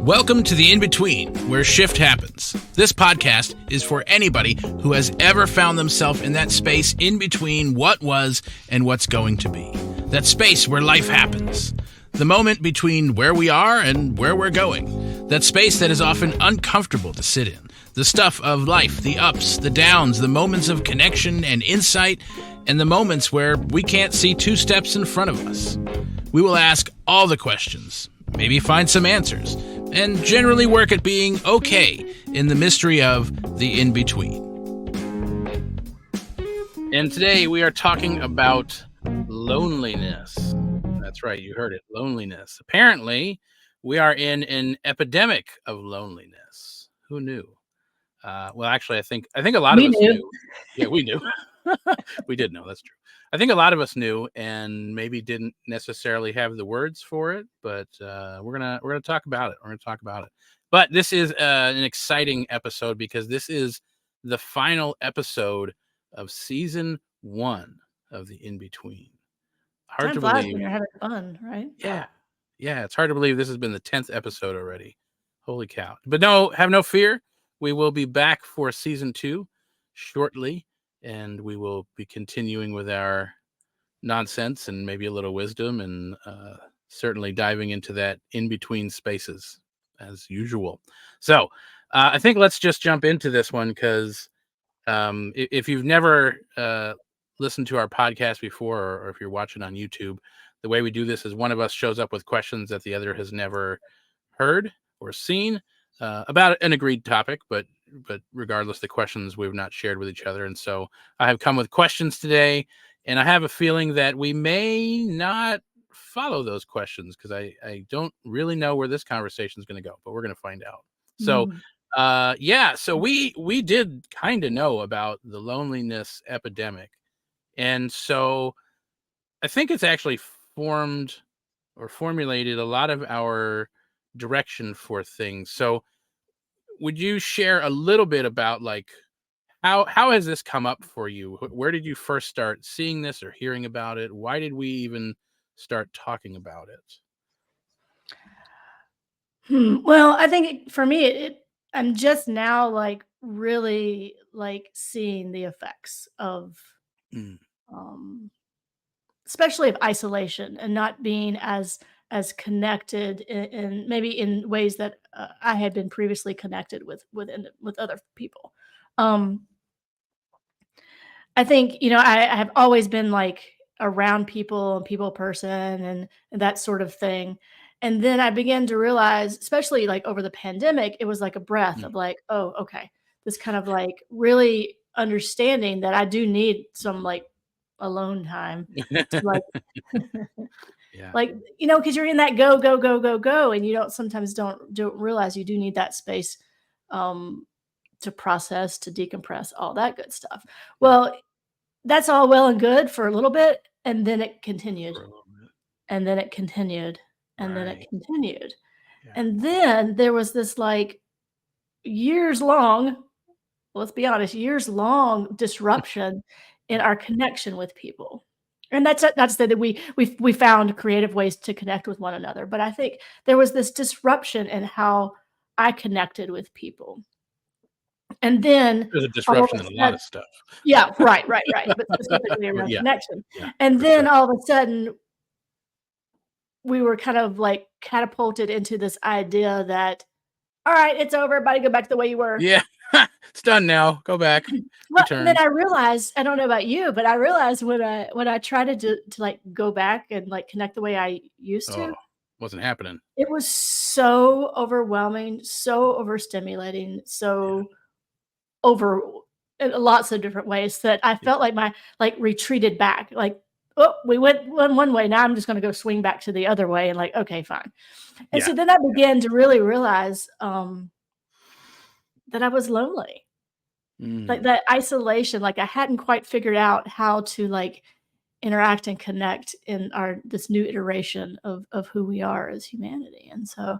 Welcome to the In-Between, where shift happens. This podcast is for anybody who has ever found themselves in that space in between what was and what's going to be. That space where life happens. The moment between where we are and where we're going. That space that is often uncomfortable to sit in. The stuff of life, the ups, the downs, the moments of connection and insight, and the moments where we can't see two steps in front of us. We will ask all the questions, maybe find some answers, and generally work at being okay in the mystery of the in-between. And today we are talking about loneliness. That's right, you heard it, loneliness. Apparently, we are in an epidemic of loneliness. Who knew? Well, actually, I think a lot of us knew. Yeah, we knew. We did know, that's true. I think a lot of us knew and maybe didn't necessarily have the words for it, but we're gonna talk about it. But this is an exciting episode because this is the final episode of season 1 of the In-Between. Hard to believe when you're having fun, right? Yeah, it's hard to believe this has been the 10th episode already. Holy cow! But no, have no fear. We will be back for season 2 shortly. And we will be continuing with our nonsense and maybe a little wisdom and certainly diving into that in-between spaces as usual. So I think let's just jump into this one because if you've never listened to our podcast before or if you're watching on YouTube, the way we do this is one of us shows up with questions that the other has never heard or seen about an agreed topic, but regardless, the questions we've not shared with each other. And so I have come with questions today, and I have a feeling that we may not follow those questions because I don't really know where this conversation is going to go, but we're going to find out. So, so we did kind of know about the loneliness epidemic. And so I think it's actually formed or formulated a lot of our direction for things. So would you share a little bit about like how has this come up for you? Where did you first start seeing this or hearing about it? Why did we even start talking about it? Well, I think for me, I'm just now like really like seeing the effects of, especially of isolation and not being as connected in maybe in ways that I had been previously connected with other people. I think I have always been like around people and people person and that sort of thing. And then I began to realize, especially like over the pandemic, it was like a breath of like, oh, okay, this kind of like really understanding that I do need some like alone time to like like because you're in that go and you sometimes don't realize you do need that space to process, to decompress, all that good stuff. Well, that's all well and good for a little bit, and then it continued and then it continued and then it continued and then there was this like years long, let's be honest, years long disruption in our connection with people. And that's not to say that we found creative ways to connect with one another, but I think there was this disruption in how I connected with people. And then there's a disruption in a lot of stuff. Yeah, right. But specifically around connection. And then all of a sudden, we were kind of like catapulted into this idea that, all right, it's over. Everybody go back to the way you were. Yeah. It's done now. Go back. Well, then I realized, I don't know about you, but I realized when I tried to like go back and like connect the way I used to, wasn't happening. It was so overwhelming, so overstimulating, so over in lots of different ways that I felt like my like retreated back, like, oh, we went one way. Now I'm just going to go swing back to the other way and like, okay, fine. And so then I began to really realize that I was lonely, like that isolation, like I hadn't quite figured out how to like interact and connect in this new iteration of who we are as humanity. And so,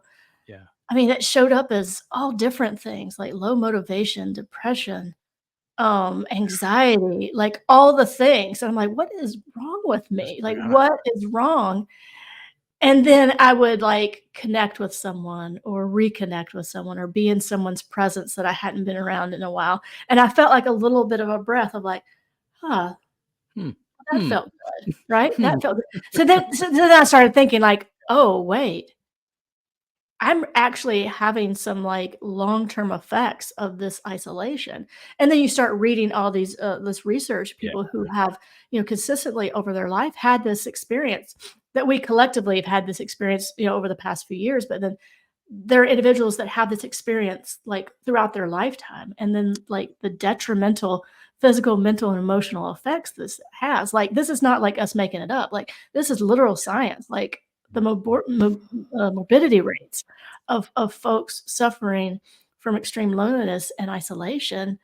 I mean, it showed up as all different things like low motivation, depression, anxiety, like all the things. And I'm like, what is wrong with me? Like, what is wrong? And then I would like connect with someone or reconnect with someone or be in someone's presence that I hadn't been around in a while. And I felt like a little bit of a breath of like, huh, Hmm. that Hmm. felt good, right? Hmm. That felt good. So then I started thinking like, oh, wait, I'm actually having some like long-term effects of this isolation. And then you start reading all these this research, Yeah. people who have, consistently over their life had this experience that we collectively have had this experience, over the past few years, but then there are individuals that have this experience like throughout their lifetime and then like the detrimental physical, mental, and emotional effects this has. Like this is not like us making it up. Like this is literal science. Like the morbidity rates of folks suffering from extreme loneliness and isolation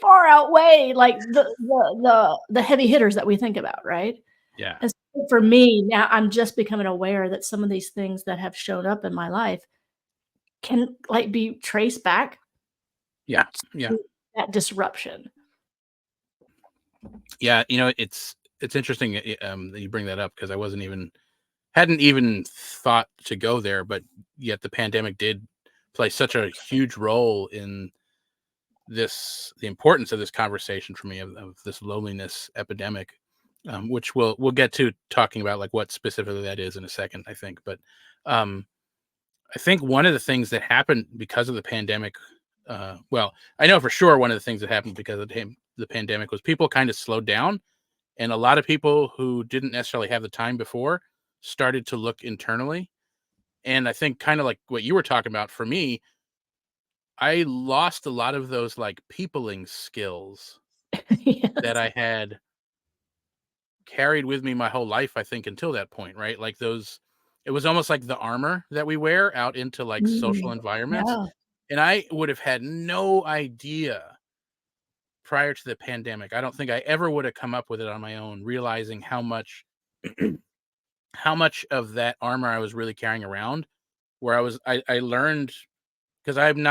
far outweigh like the heavy hitters that we think about, right? Yeah. And so for me, now I'm just becoming aware that some of these things that have shown up in my life can like be traced back Yeah. Yeah. to that disruption. Yeah. It's interesting that you bring that up because I hadn't even thought to go there, but yet the pandemic did play such a huge role in the importance of this conversation for me of this loneliness epidemic, which we'll get to talking about like what specifically that is in a second, I think. But um, I think one of the things that happened because of the pandemic, well, I know for sure one of the things that happened because of the pandemic was people kind of slowed down, and a lot of people who didn't necessarily have the time before started to look internally. And I think kind of like what you were talking about for me, I lost a lot of those like peopling skills that Yes. I had carried with me my whole life, I think, until that point, right? Like those, it was almost like the armor that we wear out into like social Mm, environments. yeah. And I would have had no idea prior to the pandemic. I don't think I ever would have come up with it on my own, realizing how much of that armor I was really carrying around, where I learned because I am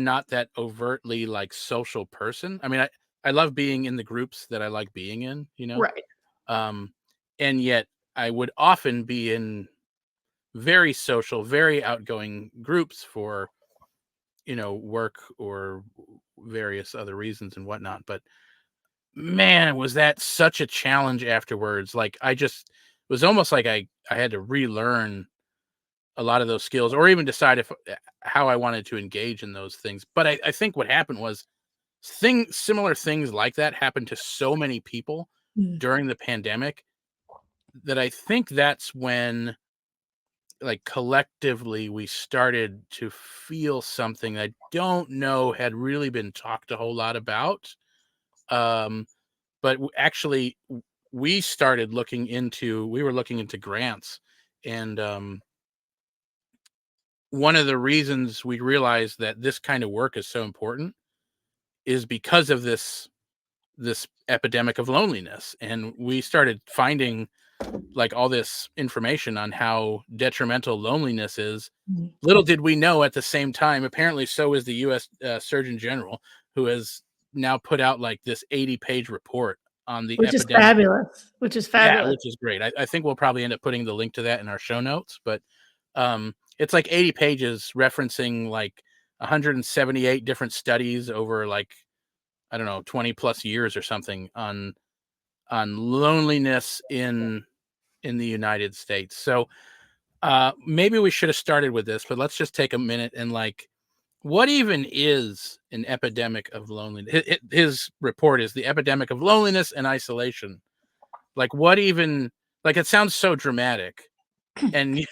not that overtly like social person. I mean, I love being in the groups that I like being in, Right. Um, and yet I would often be in very social, very outgoing groups for, work or various other reasons and whatnot. But man, was that such a challenge afterwards. Like it was almost like I had to relearn a lot of those skills or even decide if how I wanted to engage in those things. But I think what happened was similar things like that happened to so many people Mm, during the pandemic that I think that's when like collectively we started to feel something I don't know had really been talked a whole lot about. Um, but actually we were looking into grants, and one of the reasons we realized that this kind of work is so important is because of this epidemic of loneliness. And we started finding like all this information on how detrimental loneliness is. mm. Little did we know at the same time, apparently so is the US Surgeon General, who has now put out like this 80-page report on the Which is epidemic. fabulous, which is Yeah, fabulous. which is great. I think we'll probably end up putting the link to that in our show notes, but it's like 80 pages referencing like 178 different studies over like I don't know 20 plus years or something on loneliness in the United States. So maybe we should have started with this, but let's just take a minute and like, what even is an epidemic of loneliness? His report is the epidemic of loneliness and isolation. Like, what even? Like, it sounds so dramatic, and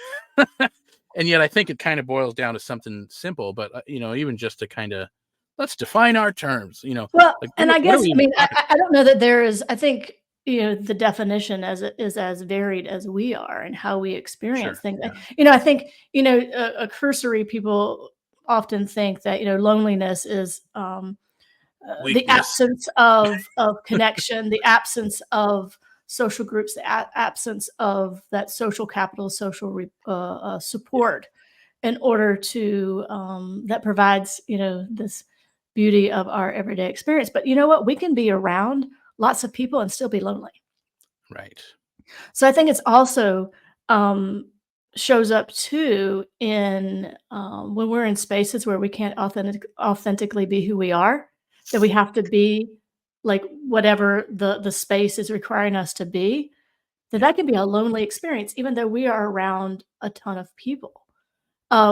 and yet I think it kind of boils down to something simple. But even just to kind of let's define our terms. Well, Like and I what are guess, we I even mean, I talking? I I don't know that there is I think, the definition as it is as varied as we are and how we experience Sure. things. Yeah. I think, a cursory people often think that, loneliness is, the Weakness. absence of connection, the absence of social groups, the absence of that social capital, social Yeah. support in order to that provides this beauty of our everyday experience. But you know what? We can be around lots of people and still be lonely. Right. So I think it's also shows up too in when we're in spaces where we can't authentically be who we are, that we have to be like whatever the space is requiring us to be, Yeah. that can be a lonely experience, even though we are around a ton of people.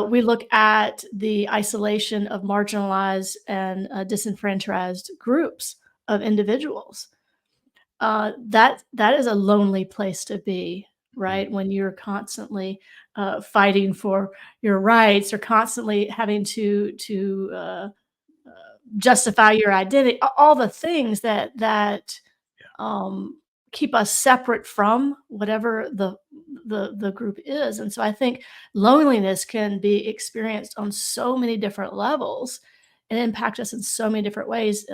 We look at the isolation of marginalized and disenfranchised groups of individuals. That is a lonely place to be, Mhm. right? When you're constantly fighting for your rights, or constantly having to justify your identity, all the things that Yeah. um, keep us separate from whatever the group is. And so I think loneliness can be experienced on so many different levels and impact us in so many different ways,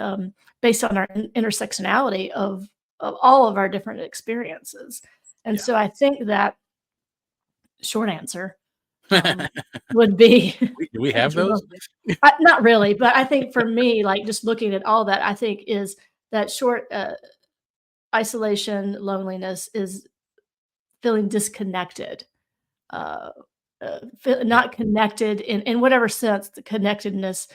based on our intersectionality of all of our different experiences. And Yeah. so I think that short answer um, would be Do we have would you those? love it? Not really, but I think for me, like just looking at all that, I think is that short isolation, loneliness is feeling disconnected, uh, Yeah. not connected in whatever sense the connectedness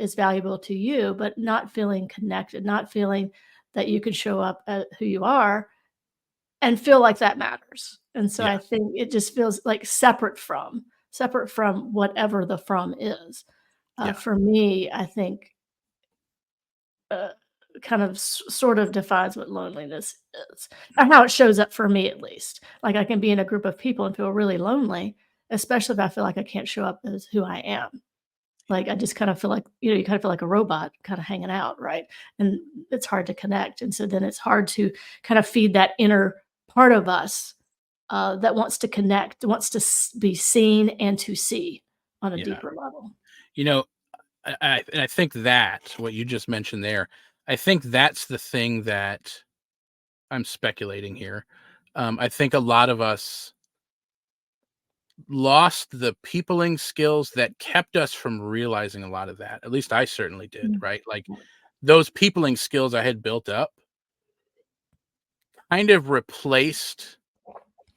is valuable to you, but not feeling connected, not feeling that you can show up at who you are and feel like that matters. And so Yeah. I think it just feels like separate from whatever the from is. Yeah. For me, I think uh, kind of sort of defines what loneliness is, or how it shows up for me at least. Like I can be in a group of people and feel really lonely, especially if I feel like I can't show up as who I am. Like I just kind of feel like, you kind of feel like a robot kind of hanging out, right? And it's hard to connect. And so then it's hard to kind of feed that inner part of us that wants to connect, wants to be seen and to see on a Yeah. deeper level. You know, and I think that what you just mentioned there, I think that's the thing that I'm speculating here. I think a lot of us lost the peopling skills that kept us from realizing a lot of that. At least I certainly did, Mm. right? Like those peopling skills I had built up kind of replaced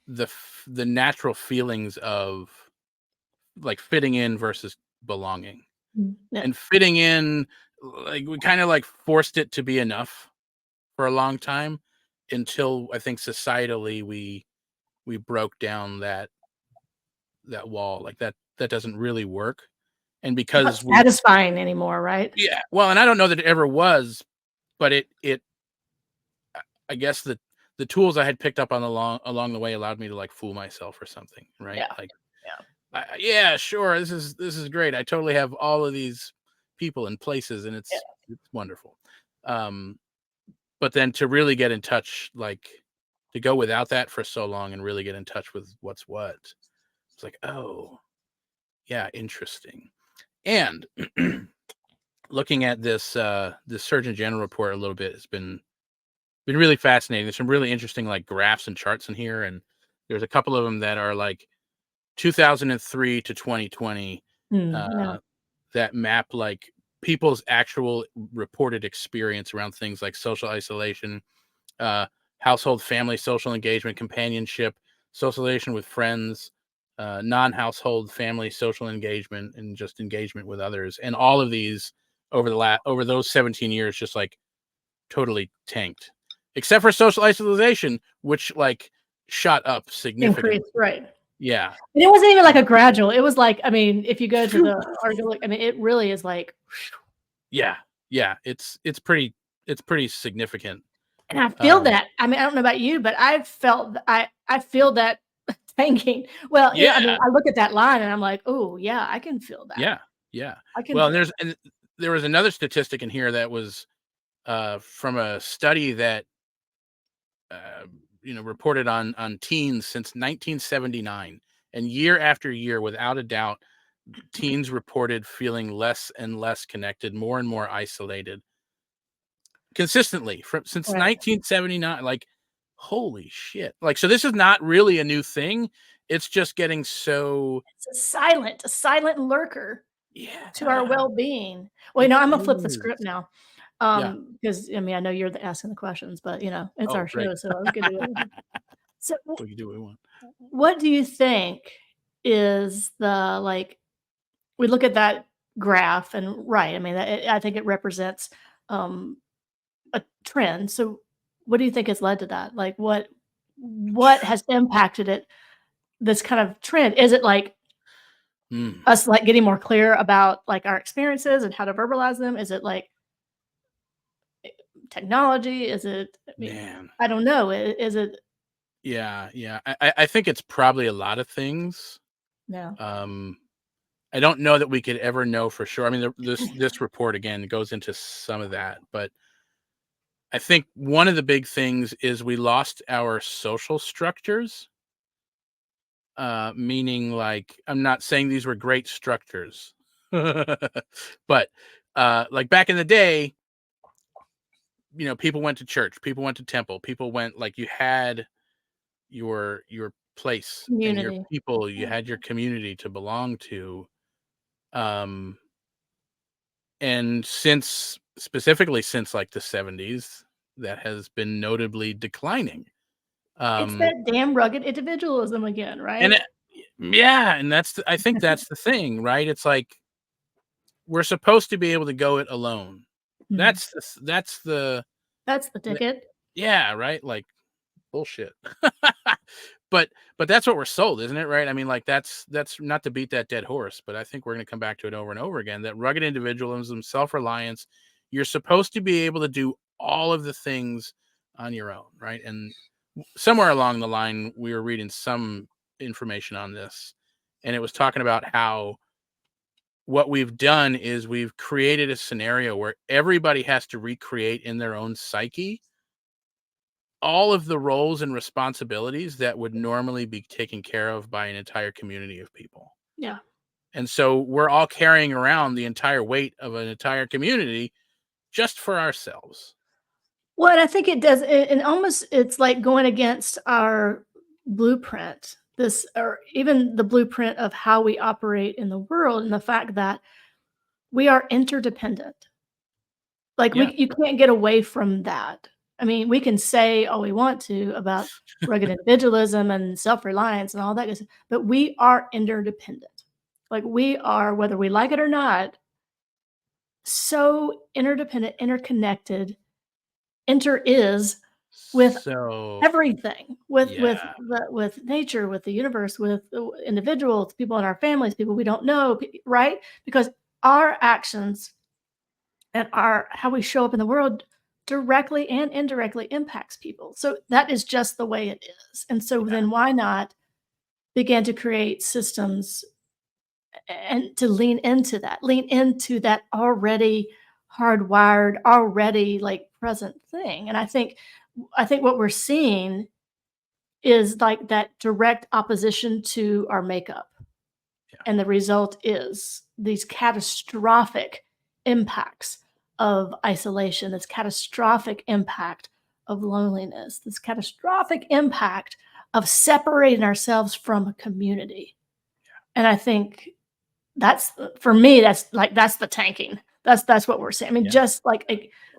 the natural feelings of like fitting in versus belonging. Mm. Yeah. And fitting in, like we kind of like forced it to be enough for a long time until I think societally we broke down that wall. Like that doesn't really work. And Not because we satisfying anymore, right? yeah, well, and I don't know that it ever was, but it I guess the tools I had picked up on along the way allowed me to like fool myself or something, right? Yeah. Like Yeah. yeah, sure, this is great. I totally have all of these people and places and Yeah. it's wonderful. Um but then to really get in touch, like to go without that for so long and really get in touch with what's what. It's like, oh, yeah, interesting. And looking at this Surgeon General report a little bit has been really fascinating. There's some really interesting like graphs and charts in here, and there's a couple of them that are like 2003 to 2020 Yeah. uh, that map like people's actual reported experience around things like social isolation, uh, household, family, social engagement, companionship, socialization with friends, non-household, family, social engagement, and just engagement with others. And all of these over those 17 years, just like totally tanked, except for social isolation, which like shot up Increase, significantly. right. Yeah. And it wasn't even like Um, a gradual, it was like, I mean, if you go to the article, I mean, it really is like, yeah, yeah. It's pretty significant. and I feel Um, that. I mean, I don't know about you, but I felt I feel that thinking. Well, yeah, I mean, yeah, I look at that line and I'm like, "Oh, yeah, I can feel that. yeah, yeah. I can Well, and feel that." there was another statistic in here that was from a study that uh, reported on teens since 1979, and year after year, without a doubt, teens reported feeling less and less connected, more and more isolated, consistently from since Right. 1979. Like, holy shit! Like, so this is not really a new thing. It's just getting so It's a silent lurker to our yeah, well-being. Well, it I'm gonna flip the is. script now, Yeah. because, I mean, I know you're asking the questions, but, it's Oh, our great. show, so we can do whatever. So, We can do what we want. What do you think is the, like, we look at that graph and right, I mean, I think it represents, um, a trend. So what do you think has led to that? Like, what has impacted it, this kind of trend? Is it, like, Mm, us, like, getting more clear about, like, our experiences and how to verbalize them? Is it, like, technology? Is it I mean, man. I don't know. Is it Yeah, yeah. I think it's probably a lot of things. no. Um, I don't know that we could ever know for sure. I mean, this report again goes into some of that, but I think one of the big things is we lost our social structures. Meaning, like, I'm not saying these were great structures, but like back in the day, people went to church, people went to temple, people went like you had your place and your Community. people, you Yeah. had your community to belong to. Um, and specifically since like the 70s, that has been notably declining. It's Um, that damn rugged individualism again, and right? yeah, and I think that's the thing, right? It's like we're supposed to be able to go it alone. Mhm. That's the That's the the ticket. yeah, right? Like, bullshit. But that's what we're sold, isn't it, right? I mean, like, that's not to beat that dead horse, but I think we're gonna come back to it over and over again, that rugged individualism, self-reliance, you're supposed to be able to do all of the things on your own, right? And somewhere along the line, we were reading some information on this, and it was talking about how what we've done is we've created a scenario where everybody has to recreate in their own psyche all of the roles and responsibilities that would normally be taken care of by an entire community of people. Yeah. And so we're all carrying around the entire weight of an entire community just for ourselves. Well, and I think it does and almost it's like going against our blueprint, this or even the blueprint of how we operate in the world and the fact that we are interdependent. Like, Yeah. you can't get away from that. I mean, we can say all we want to about rugged individualism and self-reliance and all that good stuff, but we are interdependent. Like, we are, whether we like it or not, so interdependent, interconnected, inter is with So, everything, yeah. with nature, with the universe, with the individuals, people in our families, people we don't know, right? Because our actions and our how we show up in the world directly and indirectly impacts people. So that is just the way it is. And so Yeah. then why not begin to create systems and to lean into that already hardwired, already like present thing. And I think what we're seeing is like that direct opposition to our makeup. Yeah. And the result is these catastrophic impacts of isolation, this catastrophic impact of loneliness, this catastrophic impact of separating ourselves from a community. And I think that's for me, that's the tanking. That's what we're saying. I mean, Yeah. just like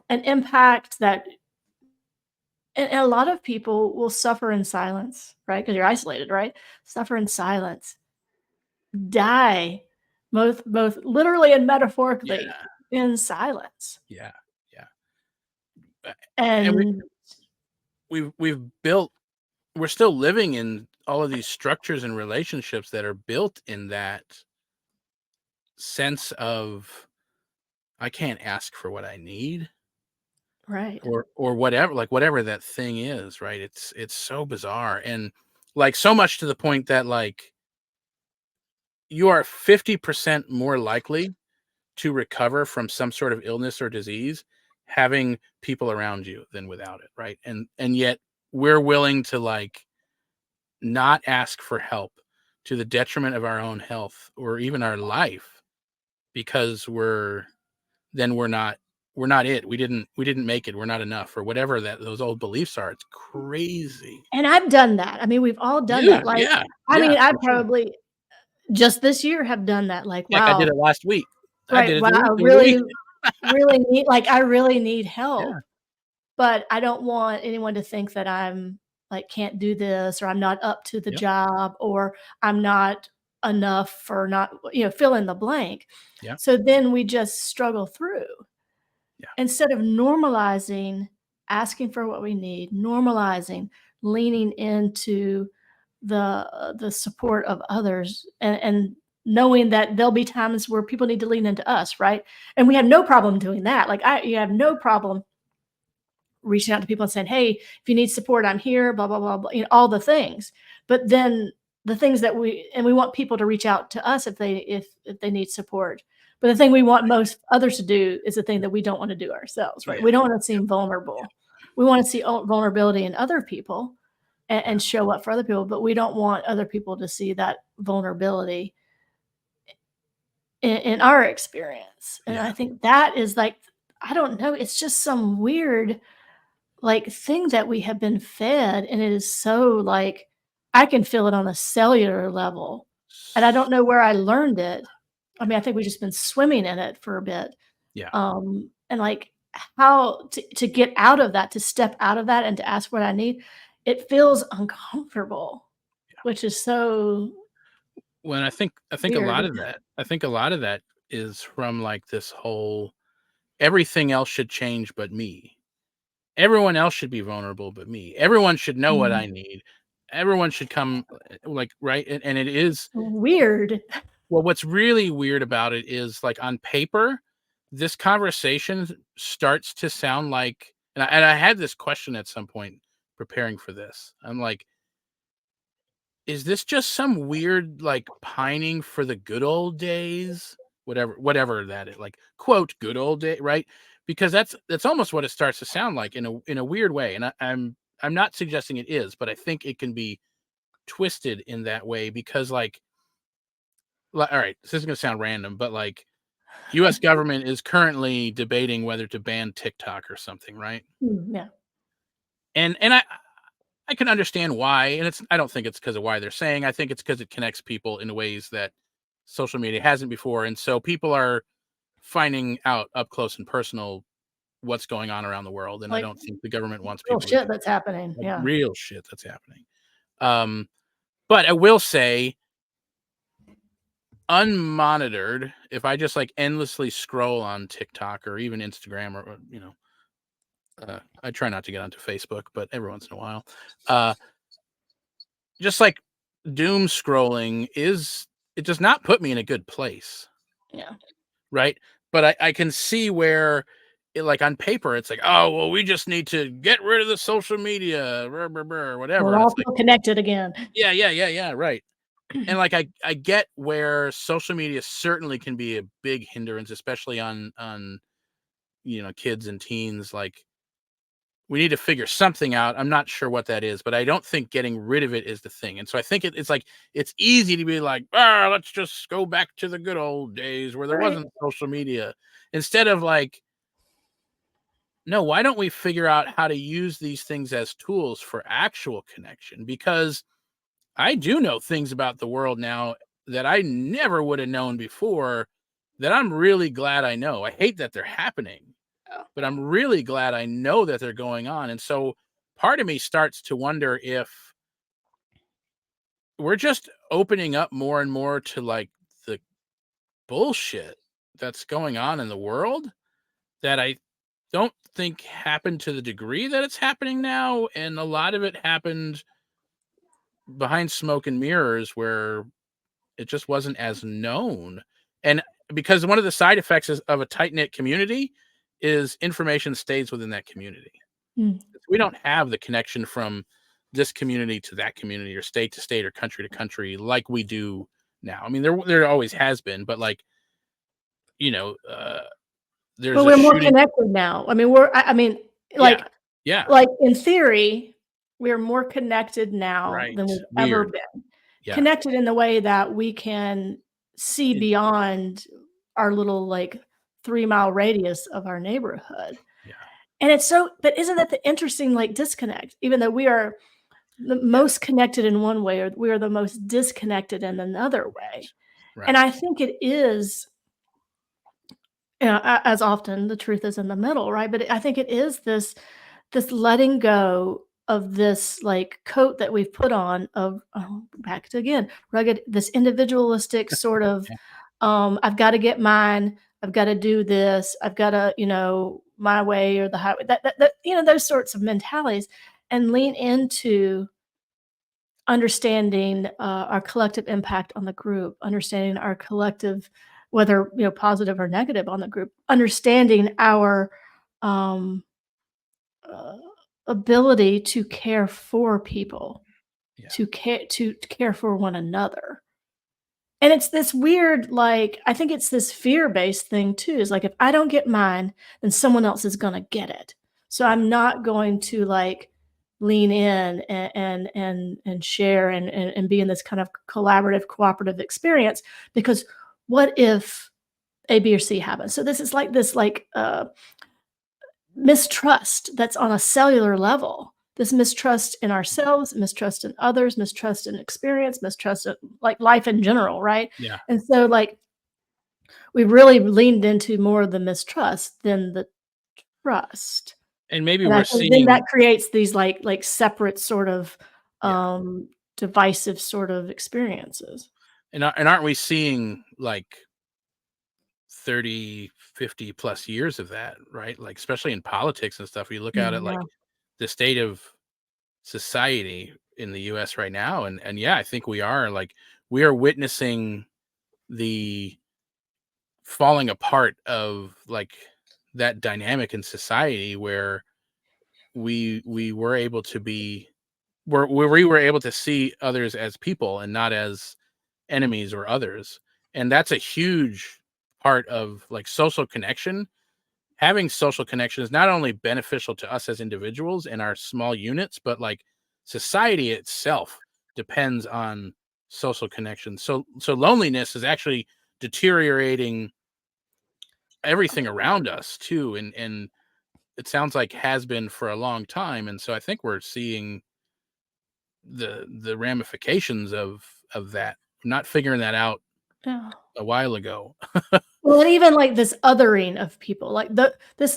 an impact that and a lot of people will suffer in silence, right? Because you're isolated, right? Suffer in silence, die, both literally and metaphorically Yeah. in silence. Yeah. Yeah. Uh, And And we've built we're still living in all of these structures and relationships that are built in that sense of I can't ask for what I need right, or whatever, like whatever that thing is, right? It's so bizarre and like so much to the point that like you are 50% more likely to recover from some sort of illness or disease having people around you than without it, right? And yet we're willing to like not ask for help to the detriment of our own health or even our life because we're not it. We didn't make it. We're not enough or whatever that those old beliefs are. It's crazy. and I've done that. I mean, we've all done Yeah, that. Like, yeah, I yeah, mean, I for sure. probably just this year have done that. Like, Heck, I did wow, it last week. I right, did it wow, I the other week. really, really need like I really need Yeah, help, but I don't want anyone to think that I'm like can't do this, or I'm not up to the Yep. job, or I'm not enough, or not, fill in the blank. Yeah. So then we just struggle through Yeah. instead of normalizing asking for what we need, normalizing leaning into the support of others, and knowing that there'll be times where people need to lean into us, right? And we have no problem doing that. Like you have no problem reaching out to people and saying, "Hey, if you need support, I'm here," blah blah blah, blah, all the things. But then the things that we want people to reach out to us if they need support. But the thing we want most others to do is the thing that we don't want to do ourselves, right? Yeah. We don't want to Yep. seem vulnerable. We want to see vulnerability in other people, Yeah. and show up for other people, but we don't want other people to see that vulnerability in our experience. And I Yeah. think that is like, I don't know, it's just some weird like thing that we have been fed, and it is so like I can feel it on a cellular level, and I don't know where I learned it. I mean, I think we've just been swimming in it for a bit. Yeah. And like how to get out of that, to step out of that and to ask what I need, it feels uncomfortable, which is so When I think a lot weird. of that is from like this whole everything else should change but me. Everyone else should be vulnerable but me. Everyone should know what Mm, I need. Everyone should come like right, and it is. weird. Well, what's really weird about it is, like, on paper, this conversation starts to sound like, and I had this question at some point preparing for this. I'm like, "Is this just some weird, like, pining for the good old days?" Whatever that is, like, quote, "good old day," right? Because that's almost what it starts to sound like in a weird way, and I'm not suggesting it is, but I think it can be twisted in that way because, like, alright, this is gonna sound random, but, like, US government is currently debating whether to ban TikTok or something, right? Yeah. And I can understand why, and I don't think it's because of why they're saying. I think it's because it connects people in ways that social media hasn't before, and so people are finding out up close and personal what's going on around the world, and I Like don't think the government wants real people to shit do that's happening. like Yeah. real shit that's happening. Um, but I will say, unmonitored, if I just like endlessly scroll on TikTok or even Instagram or I try not to get onto Facebook, but every once in a while, uh, just like doom scrolling it does not put me in a good place, Yeah. right? But I can see where, like on paper, it's like, oh well, we just need to get rid of the social media, or whatever, We'll and all it's like, feel connected again. yeah, yeah, yeah, yeah, right. And like I get where social media certainly can be a big hindrance, especially on kids and teens. Like, we need to figure something out. I'm not sure what that is, but I don't think getting rid of it is the thing. And so I think it's like it's easy to be like, let's just go back to the good old days where there Right. wasn't social media. Instead of like, no, why don't we figure out how to use these things as tools for actual connection? Because I do know things about the world now that I never would have known before that I'm really glad I know. I hate that they're happening, Yeah. but I'm really glad I know that they're going on. And so part of me starts to wonder if we're just opening up more and more to like the bullshit that's going on in the world that I don't think happened to the degree that it's happening now. And a lot of it happened behind smoke and mirrors where it just wasn't as known. And because one of the side effects of a tight knit community is information stays within that community. Mm. We don't have the connection from this community to that community or state to state or country to country like we do now. I mean, there always has been, but like, you know, uh, there's But a we're more shooting. connected now. I mean, Yeah. like Yeah. like, in theory, we're more connected now than Right. we've ever Weird. been. Yeah. Connected in the way that we can see It, beyond our little, like, 3-mile radius of our neighborhood. yeah. And it's so but isn't that the interesting, like, disconnect? Even though we are the Yeah. most connected in one way, or we are the most disconnected in another way. And Right. I think it is, as often the truth is in the middle, right? But I think it is this letting go of this like coat that we've put on of back to again rugged, this individualistic sort of I've got to get mine, I've got to do this, I've got to, my way or the highway, that those sorts of mentalities, and lean into understanding our collective impact on the group, understanding our collective, whether positive or negative on the group, understanding our um, uh, ability to care for people, Yeah. to care for one another. And it's this weird, like, I think it's this fear-based thing too, is like, if I don't get mine, then someone else is gonna get it. So Yeah. I'm not going to, like, lean in and share and be in this kind of collaborative, cooperative experience, because what if A, B, or C happens? So this is like this, like, mistrust that's on a cellular level. This mistrust in ourselves, mistrust in others, mistrust in experience, mistrust in like life in general, right? Yeah. And so like we really leaned into more of the mistrust than the trust. And maybe And I we're think then that seeing, creates these like separate sort of yeah. divisive sort of experiences. And aren't we seeing like 30, 50 plus years of that, right? Like, especially in politics and stuff, you look at it like Yeah. the state of society in the US right now. And yeah, I think we are witnessing the falling apart of like that dynamic in society where we were able to be where we were able to see others as people and not as enemies or others. And that's a huge part of like social connection. Having social connection is not only beneficial to us as individuals in our small units, but like society itself depends on social connection. So loneliness is actually deteriorating everything around us too. And it sounds like has been for a long time. And so I think we're seeing the ramifications of that, not figuring that out Yeah. a while ago. Well, and even like this othering of people, like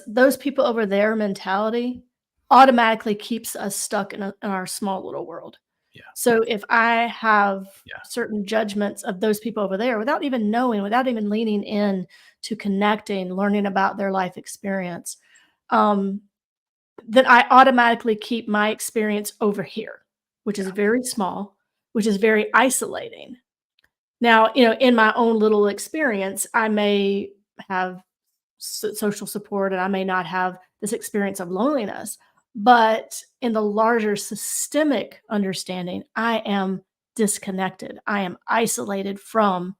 those people over there mentality automatically keeps us stuck in our small little world. Yeah. So if I have Yeah. certain judgments of those people over there without even knowing, without even leaning in to connecting, learning about their life experience, um, then I automatically keep my experience over here, which is Yeah. very small, which is very isolating. Now, in my own little experience, I may have social support and I may not have this experience of loneliness, but in the larger systemic understanding, I am disconnected. I am isolated from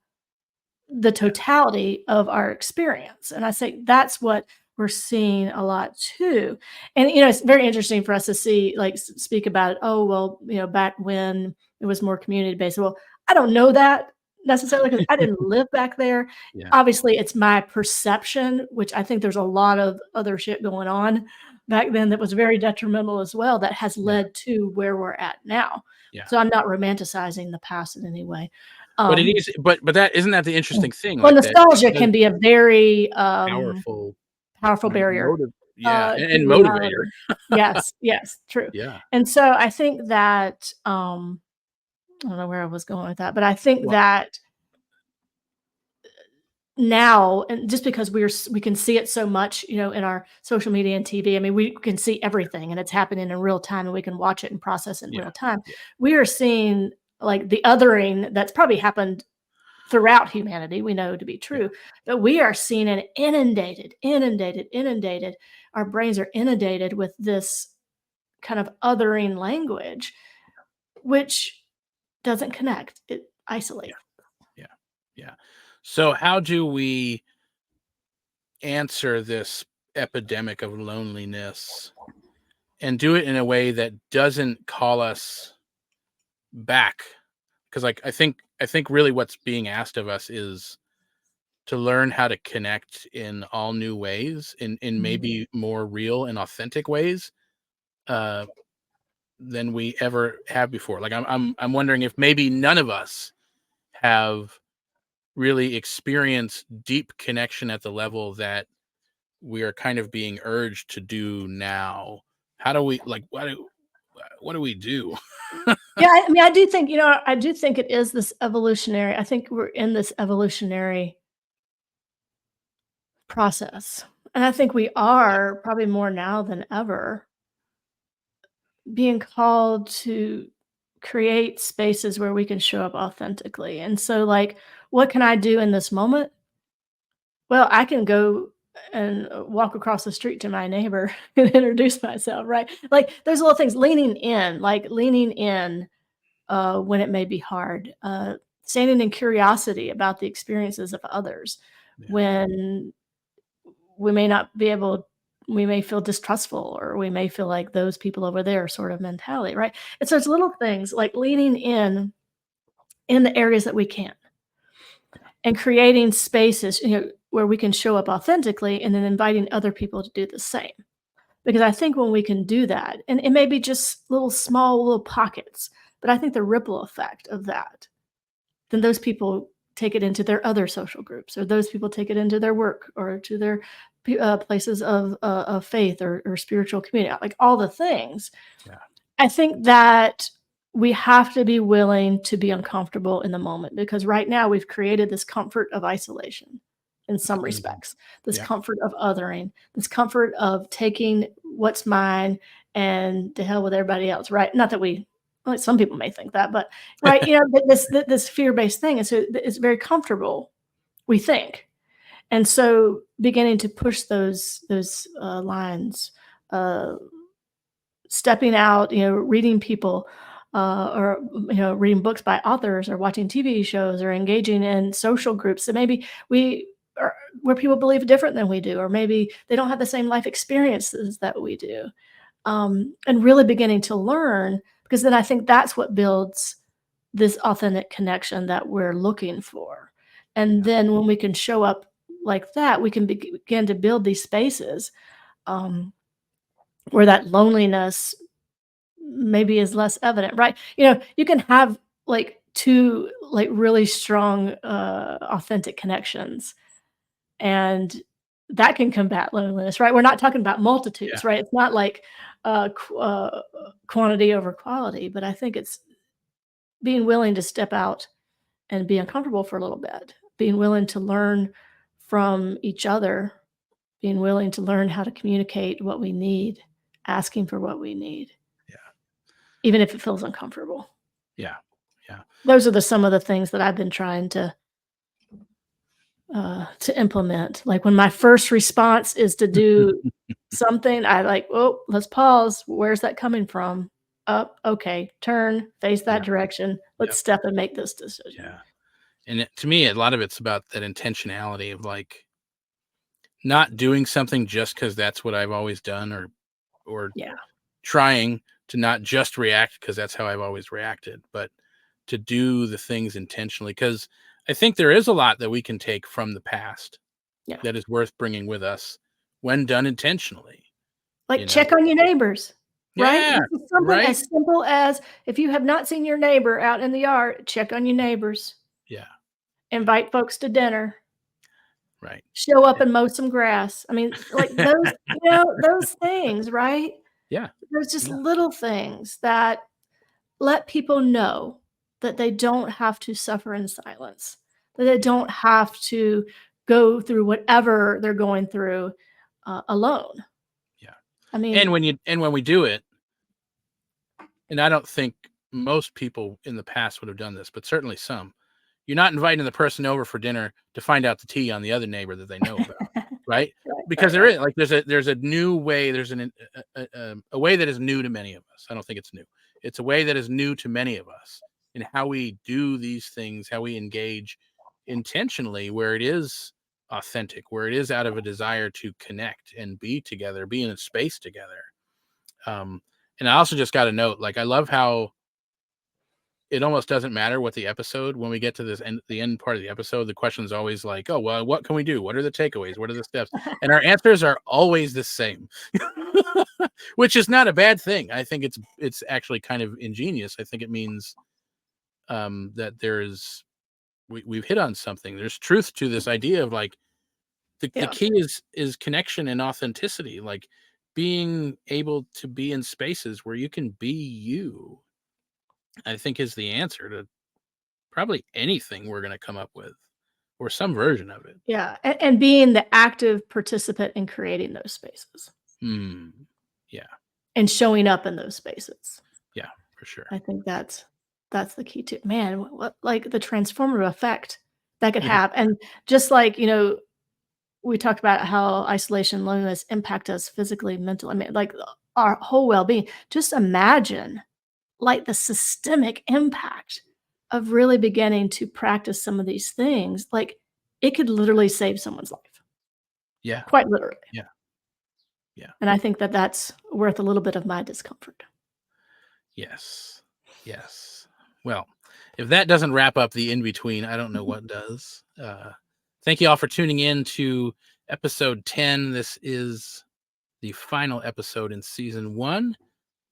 the Yeah. totality of our experience. And I say that's what we're seeing a lot too. And it's very interesting for us to see, like, speak about it. Oh, well, back when it was more community based. Well, I don't know that necessarily because I didn't live back there. Yeah. Obviously, it's my perception, which I think there's a lot of other shit going on back then that was very detrimental as well, that has Yeah. led to where we're at now. Yeah. So I'm not romanticizing the past in any way. But it Um, is, but that isn't that the Mm. interesting thing? Well, Like that it nostalgia does can be a very, powerful powerful barrier, motive. Yeah. And to motivator. reality. Yes, yes, true. Yeah. And so I think that, I don't know where I was going with that, but I think Well, that now, and just because we can see it so much, in our social media and TV, I mean, we can see everything and it's happening in real time and we can watch it and process it in yeah. real time. Yeah. We are seeing, like, the othering that's probably happened throughout humanity, we know to be Yeah. true, but we are seeing an inundated. Our brains are inundated with this kind of othering language, which doesn't connect, it Yeah. isolates. Yeah. Yeah. So how do we answer this epidemic of loneliness and do it in a way that doesn't call us back? Because like I think really what's being asked of us is to learn how to connect in all new ways, in Mhm. maybe more real and authentic ways uh than we ever have before. Like I'm wondering if maybe none of us have really experienced deep connection at the level that we are kind of being urged to do now. How do we like what do, what do we do? Yeah, I mean, I do think, I do think it is this evolutionary. I think we're in this evolutionary process. And I think we Yeah, are probably more now than ever being called to create spaces where we can show up authentically. And so, like, what can I do in this moment? Well, I can go and walk across the street to my neighbor and introduce myself, right? Like, there's little things, leaning in when it may be hard, standing in curiosity about the experiences of others yeah, when we may not be able we may feel distrustful, or we may feel like those people over there sort of mentality, right? And so it's little things like leaning in the areas that we can, and creating spaces, where we can show up authentically, and then inviting other people to do the same. Because I think when we can do that, and it may be just little small little pockets, but I think the ripple effect of that, then yeah, those people take it into their other social groups, or those people take it into their work, or to their places of faith, or spiritual community, like all the things. yeah. I think that we have to be willing to be uncomfortable in the moment, because right now we've created this comfort of isolation in some Mhm. respects, this Yeah, comfort of othering, this comfort of taking what's mine and to hell with everybody else, right? Not that well, some people may think that, but right, this fear-based thing, and so it's very comfortable, we think. And so beginning to push those lines, uh, stepping out, reading people, or reading books by authors, or watching TV shows, or engaging in social groups that maybe we are where people believe different than we do, or maybe they don't have the same life experiences that we do, and really beginning to learn, because then I think that's what builds this authentic connection that we're looking for. And yeah, then when we can show up like that, we can begin to build these spaces, um, where that loneliness maybe is less evident, right? You can have like two like really strong, authentic connections, and that can combat loneliness, right? We're not talking about yeah, multitudes, right? It's not like quantity over quality, but I think it's being willing to step out and be uncomfortable for a little bit, being willing to learn from each other, being willing to learn how to communicate what we need, asking for what we need, yeah, even if it feels uncomfortable. yeah, yeah. Those are some of the things that I've been trying to implement. Like, when my first response is to do something, I like, "Oh, let's pause. Where's that coming from? Up, okay, turn, face that Yeah, direction. Let's yep, step and make this decision." yeah. And to me, a lot of it's about that intentionality of like not doing something just because that's what I've always done, or Yeah, trying to not just react because that's how I've always reacted, but to do the things intentionally. Because I think there is a lot that we can take from the past yeah. that is worth bringing with us when done intentionally. Like, You know? check on your neighbors, right? Yeah. This is something Right. as simple as, if you have not seen your neighbor out in the yard, check on your neighbors, Yeah. Yeah. invite folks to dinner, Right. show up and mow some grass. I mean, like, those things, right? Yeah. There's just Yeah. little things that let people know that they don't have to suffer in silence, that they Yeah. don't have to go through whatever they're going through, alone. Yeah. I mean, And when we do it, and I don't think most people in the past would have done this, but certainly some. You're not inviting the person over for dinner to find out the tea on the other neighbor that they know about, right? right, Because right, there right. is like there's a new way. There's a way that is new to many of us. I don't think it's new. It's a way that is new to many of us in how we do these things, how we engage intentionally, where it is authentic, where it is out of a desire to connect and be together, be in a space together. Um, and I also just got to note, like, I love how it almost doesn't matter what the episode when we get to the end part of the episode, the question is always like, "Oh, well, what can we do? What are the takeaways? What are the steps?" And our answers are always the same, which is not a bad thing. I think it's actually kind of ingenious. I think it means that we've hit on something. There's truth to this idea of like the Yeah, key is connection and authenticity. Like being able to be in spaces where you can be you, I think, is the answer to probably anything we're going to come up with, or some version of it. Yeah, and being the active participant in creating those spaces Yeah. and showing up in those spaces. Yeah, for sure. I think that's the key to man, what like the transformative effect that could Yeah. have. And just like, we talked about how isolation, loneliness impact us physically, mentally. I mean, like our whole well-being. Just imagine like the systemic impact of really beginning to practice some of these things. Like it could literally save someone's life, Yeah. quite literally. Yeah. Yeah. And I think that that's worth a little bit of my discomfort. Yes. Yes. Well, if that doesn't wrap up the in-between, I don't know what does. Thank you all for tuning in to episode 10. This is the final episode in season 1,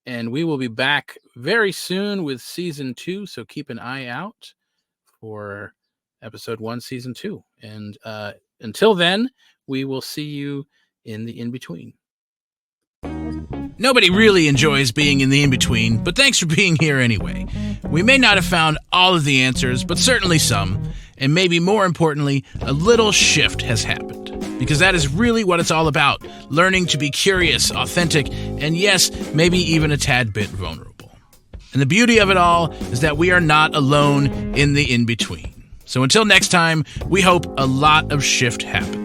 and we will be back very soon with season 2. So keep an eye out for episode 1, season 2. And until then, we will see you in the in-between. Nobody really enjoys being in the in-between, but thanks for being here anyway. We may not have found all of the answers, but certainly some, and maybe more importantly, a little shift has happened. Because that is really what it's all about, learning to be curious, authentic, and yes, maybe even a tad bit vulnerable. And the beauty of it all is that we are not alone in the in-between. So until next time, we hope a lot of shift happens.